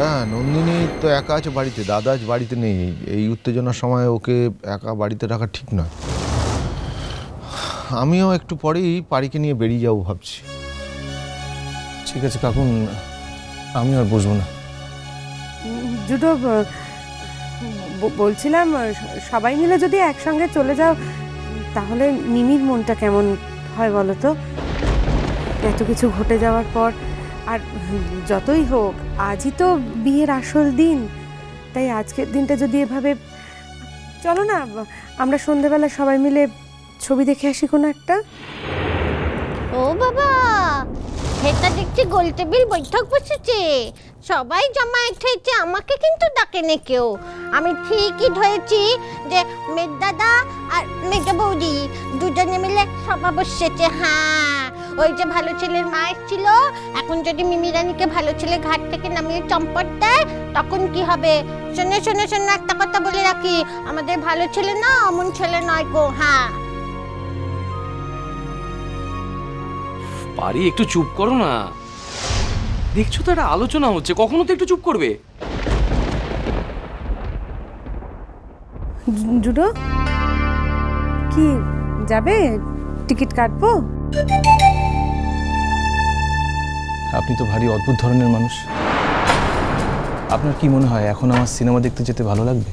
হ্যাঁ, নন্দিনী তো একা আছে বাড়িতে, দাদা আজ বাড়িতে নেই। এই উত্তেজনার সময় ওকে একা বাড়িতে রাখা ঠিক নয়। আমিও একটু পরেই পারিকে নিয়ে বেরিয়ে যাবো ভাবছি। ঠিক আছে কাকুন, আমি আর বসবো না। জুটো, বলছিলাম সবাই মিলে যদি একসঙ্গে চলে যাও তাহলে মিমির মনটা কেমন হয় বলো তো? এত কিছু ঘটে যাওয়ার পর, আর যতই হোক আজই তো বিয়ের আসল দিন, তাই আজকের দিনটা যদি এভাবে, চলো না আমরা সন্ধ্যাবেলা সবাই মিলে ছবি দেখে আসি কোনো একটা। ও বাবা, এটা দেখছি গোল টেবিল বৈঠক বসেছে, সবাই জমায়েত হয়েছে, আমাকে কিন্তু ডাকেনি কেউ। আমি ঠিকই ধরেছি যে মেঘ দাদা আর মেঘ বৌদি দুজনে মিলে সভা বসেছে। হ্যাঁ, ওই যে ভালো ছেলের মা এসেছিল, এখন যদি মিমি রানীকে ভালো ছেলে ঘাট থেকে নামিয়ে চম্পট দেয় তখন কি হবে? শোনো শোনো শোনো, একটা কথা বলে রাখি, আমাদের ভালো ছেলে না অমন ছেলে নয় গো। হ্যাঁ, পারি একটু চুপ করো না, দেখছো তো একটা আলোচনা হচ্ছে, কখনো তো একটু চুপ করবে। জুডো কি যাবে? টিকিট কাটবো? আপনি তো ভারী অদ্ভুত ধরনের মানুষ। আপনার কি মনে হয় এখন আমার সিনেমা দেখতে যেতে ভালো লাগবে?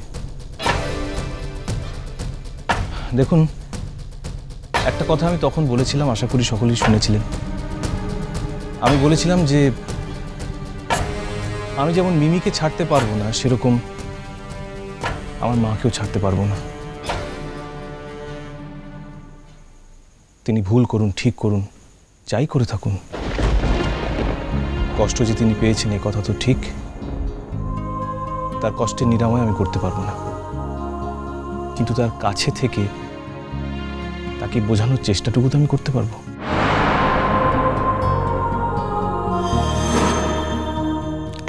দেখুন, একটা কথা আমি তখন বলেছিলাম, আশা করি সকলেই শুনেছিলেন। আমি বলেছিলাম যে আমি যেমন মিমিকে ছাড়তে পারবো না, সেরকম আমার মাকেও ছাড়তে পারবো না। তিনি ভুল করুন, ঠিক করুন, যাই করে থাকুন, কষ্ট যে তিনি পেয়েছেন এই কথা তো ঠিক, তার কষ্টের নিরাময় আমি করতে পারবো না, কিন্তু তার কাছে থেকে তাকে বোঝানোর চেষ্টাটুকু তো আমি করতে পারবো।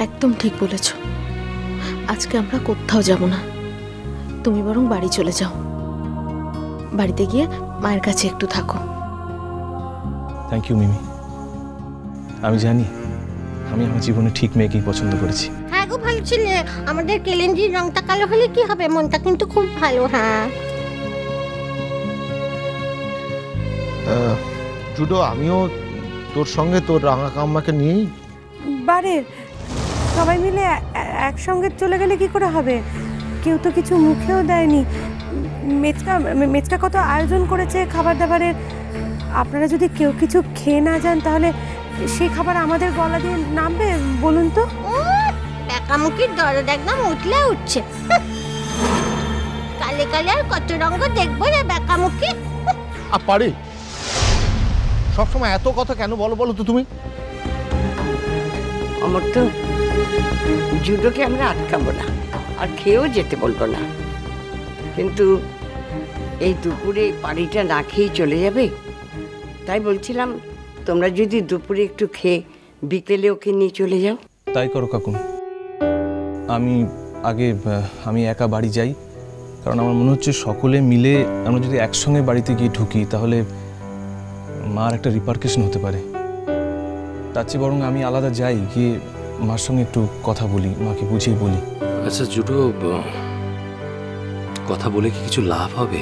একদম ঠিক বলেছ। আজকে আমরা কোথাও যাব না, তুমি বরং বাড়ি চলে যাও, বাড়িতে গিয়ে মায়ের কাছে একটু থাকো। থ্যাংক ইউ মিমি। আমি জানি আমি আমার জীবনে ঠিক মেয়েকেই পছন্দ করেছি। হ্যাঁ গো ভালো ছেলে, আমাদের কেলেন্ডির রংটা কালো হলে কি হবে, মনটা কিন্তু খুব ভালো। হ্যাঁ জুডো, আমিও তোর সঙ্গে তোর রাঙা কাম্মাকে নিয়েই। বারে সবাই মিলে একসঙ্গে চলে গেলে কি করে হবে? কেউ তো কিছু মুখেও দেয়নি। মেচকা কত আয়োজন করেছে খাবার দাবারের, আপনারা যদি কেউ কিছু খেয়ে না যান তাহলে সেই খাবার আমাদের গলা দিয়ে নামবে বলুন তো? বেকামুখির দরদ একদম উঠলে উঠছে। কালে কালে আর কত রঙ দেখবো রে বেকামুখি। আর পারি সবসময় এত কথা কেন বলো বলো তো তুমি? আমার তো জুডোকে আমরা আটকাবো না, আর খেয়েও যেতে বলবো না, কিন্তু এই দুপুরে পাড়িটা না খেয়ে চলে যাবে, তাই বলছিলাম তোমরা যদি দুপুরে একটু খেয়ে বিকেলে ওকে নিয়ে চলে যাও। তাই করো কাকুন। আমি একা বাড়ি যাই, কারণ আমার মনে হচ্ছে সকলে মিলে আমরা যদি একসঙ্গে বাড়িতে গিয়ে ঢুকি তাহলে মার একটা রিপারকেশন হতে পারে। তার চেয়ে বরং আমি আলাদা যাই, গিয়ে মার সঙ্গে একটু কথা বলি, মাকে বুঝিয়ে বলি। আচ্ছা জুটো, কথা বলে কি কিছু লাভ হবে?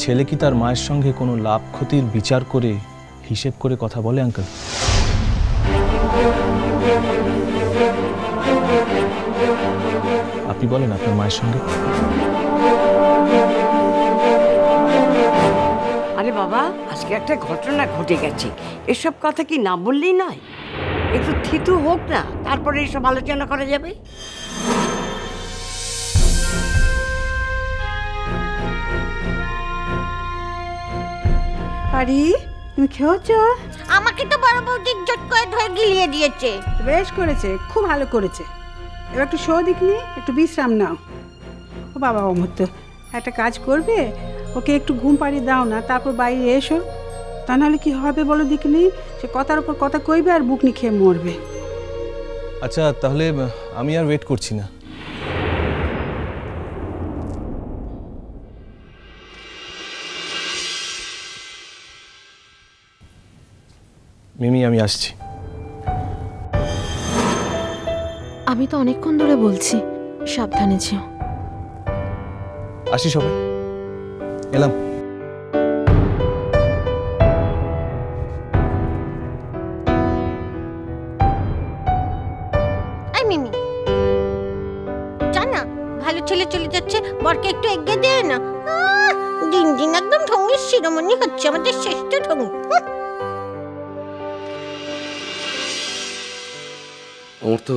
ছেলে কি তার মায়ের সঙ্গে কোনো লাভ ক্ষতির বিচার করে হিসেব করে কথা বলে আঙ্কেল? আপনি বলেন আপনার মায়ের সঙ্গে। আরে বাবা, আজকে একটা ঘটনা ঘটে গেছে, এসব কথা কি না বললেই নয়? একটু থিতু হোক না, তারপরে এসব আলোচনা করা যাবে। পারি, তুমি খেয়েছ? আমাকে তো বড় বৌদি জট করে ধরে গিলিয়ে দিয়েছে। বেশ করেছে, খুব ভালো করেছে। এবার একটু শো দিকনি, একটু বিশ্রাম নাও। ও বাবা অমৃত, একটা কাজ করবে, ওকে একটু ঘুম পাড়িয়ে দাও না, তারপর বাইরে এসো। তা নাহলে কি হবে বলো দিকনি, সে কথার উপর কথা কইবে আর বুকনি খেয়ে মরবে। আচ্ছা তাহলে আমি আর ওয়েট করছি না। মিমি, আমি আসছি। আমি তো অনেকক্ষণ ধরে বলছি সাবধানে যেও। আসি সবাই, এলাম। এই মিমি, জানা ভালো ছেলে চলে যাচ্ছে, বরকে একটু এগিয়ে দে না। দিন দিন একদম ঢঙ্গের শিরোমণি হচ্ছে আমাদের শ্রেষ্ঠ ঢঙ্গ। আমার তো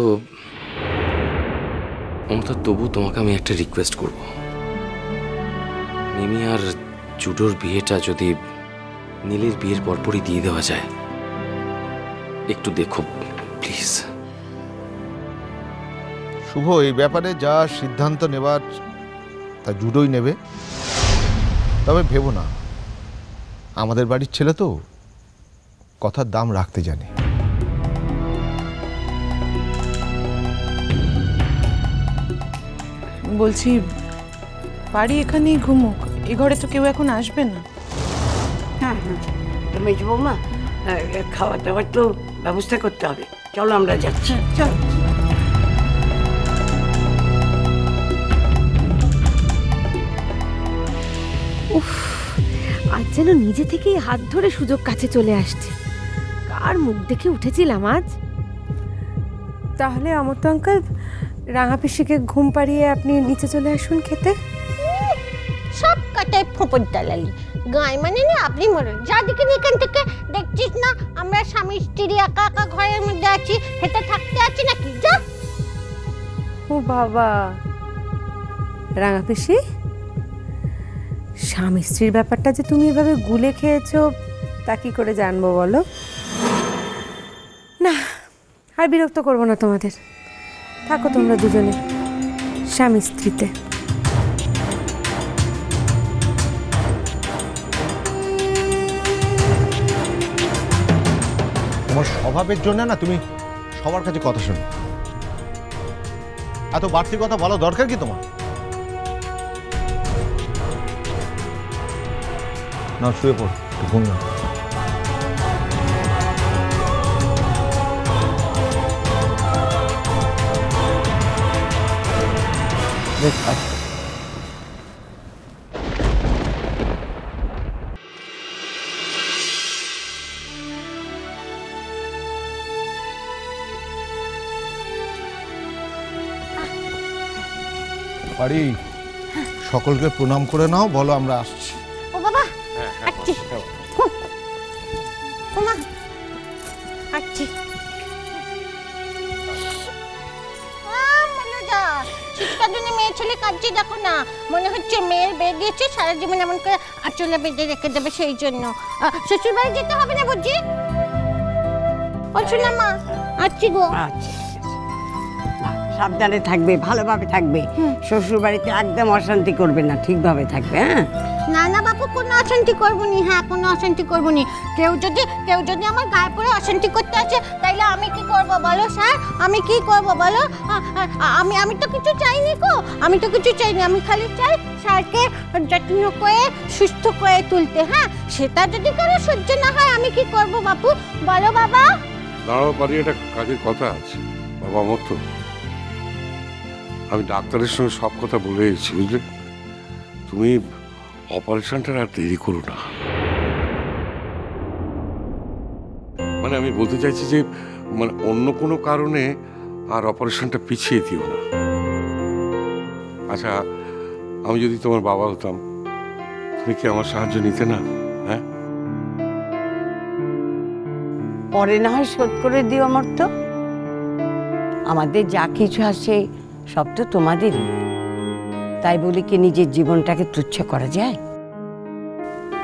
তবু তোমাকে আমি একটা রিকোয়েস্ট করব। মিমি আর জুডোর বিয়েটা যদি নীলের বিয়ের পরপরই দিয়ে দেওয়া যায়, একটু দেখো প্লিজ। শুভ, এই ব্যাপারে যা সিদ্ধান্ত নেবার তা জুডোই নেবে। তবে ভেবো না, আমাদের বাড়ির ছেলে তো কথার দাম রাখতে জানে। বলছি বাড়ি এখানেই ঘুমুক, এ ঘরে তো কেউ এখন আসবে না। হ্যাঁ হ্যাঁ, তো মেজ বৌমা, খাওয়া দাওয়ার তো ব্যবস্থা করতে হবে। চলো আমরা যাচ্ছি। চল। উফ, আজ যেন নিজে থেকেই হাত ধরে সুযোগ কাছে চলে আসছে। কার মুখ দেখে উঠেছিলাম আজ। তাহলে অমর্ত আঙ্কেল, রাঙা পিসিকে ঘুম পাড়িয়ে আপনি নিচে চলে আসুন খেতে। সব কাটায় ফোপর দালালি, গায়ে মানে না আপনি মরণ। যা দিকে এখান থেকে দেখছিস না আমরা স্বামী স্ত্রী একা একা ঘরের মধ্যে আছি, হেঁটে থাকতে আছি নাকি? যা। ও বাবা, রাঙা পিসি, স্বামী স্ত্রীর ব্যাপারটা যে তুমি এভাবে গুলে খেয়েছো তা কি করে জানবো বলো? না, আর বিরক্ত করবো না তোমাদের। থাকো তোমরা দুজনে স্বামী স্ত্রীতে। তোমার স্বভাবের জন্য না তুমি সবার কাছে কথা শোনো। এত বাড়তি কথা বলা দরকার কি তোমার? না, শুয়ে পড়ো, ঘুম না। বাড়ি সকলকে প্রণাম করে নাও, বলো আমরা আসছি। ও বাবা, আসছি। ওমা, আসছি। মেয়ে ছেলে কাঁদছে দেখো না, মনে হচ্ছে মেয়ের বিয়ে দিয়েছে, সারা জীবন এমন করে আঁচলে বেঁধে রেখে দেবে। সেই জন্য শ্বশুর বাড়ি যেতে হবে না বুঝি? বলছো না মা, আসছি গো। আচ্ছা, সাবধানে থাকবে, ভালোভাবে থাকবে। শ্বশুর বাড়িতে একদম অশান্তি করবে না, ঠিকভাবে থাকবে। হ্যাঁ না না বাপু, কোনো অশান্তি করবো নি। হ্যাঁ, কোনো অশান্তি করবো নি। কেউ যদি আমার গায়ে পড়ে অশান্তি করতে আসে, তাইলে আমি কি করবো বলো স্যার? আমি কি করবো বলো? আমি তো কিছু চাইনি গো, আমি তো কিছু চাইনি। আমি খালি চাই স্যারকে যত্ন করে সুস্থ করে তুলতে। হ্যাঁ, সেটা যদি কারো সহ্য না হয় আমি কি করবো বাপু বলো? বাবা দাঁড়াও পারি, একটা কাজের কথা আছে। বাবা মতো, আমি ডাক্তারের সঙ্গে সব কথা বলে এসেছি, বুঝলে? তুমি অপারেশনটা আর দেরি করো না। মানে আমি বলতে চাইছি যে মানে অন্য কোনো কারণে আর অপারেশনটা পিছিয়ে দিও না। আচ্ছা, আমি যদি তোমার বাবা হতাম, তুমি কি আমার সাহায্য নিতে না? হ্যাঁ, পরে না হয় শোধ করে দিও। আমার তো আমাদের যা কিছু আছে সব তো তোমাদেরই, তাই বলে কি নিজের জীবনটাকে তুচ্ছ করা যায়?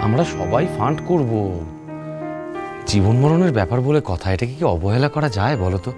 আমরা সবাই ফান্ড করব, জীবন মরণের ব্যাপার বলে কথা, এটাকে কি অবহেলা করা যায় বলো তো?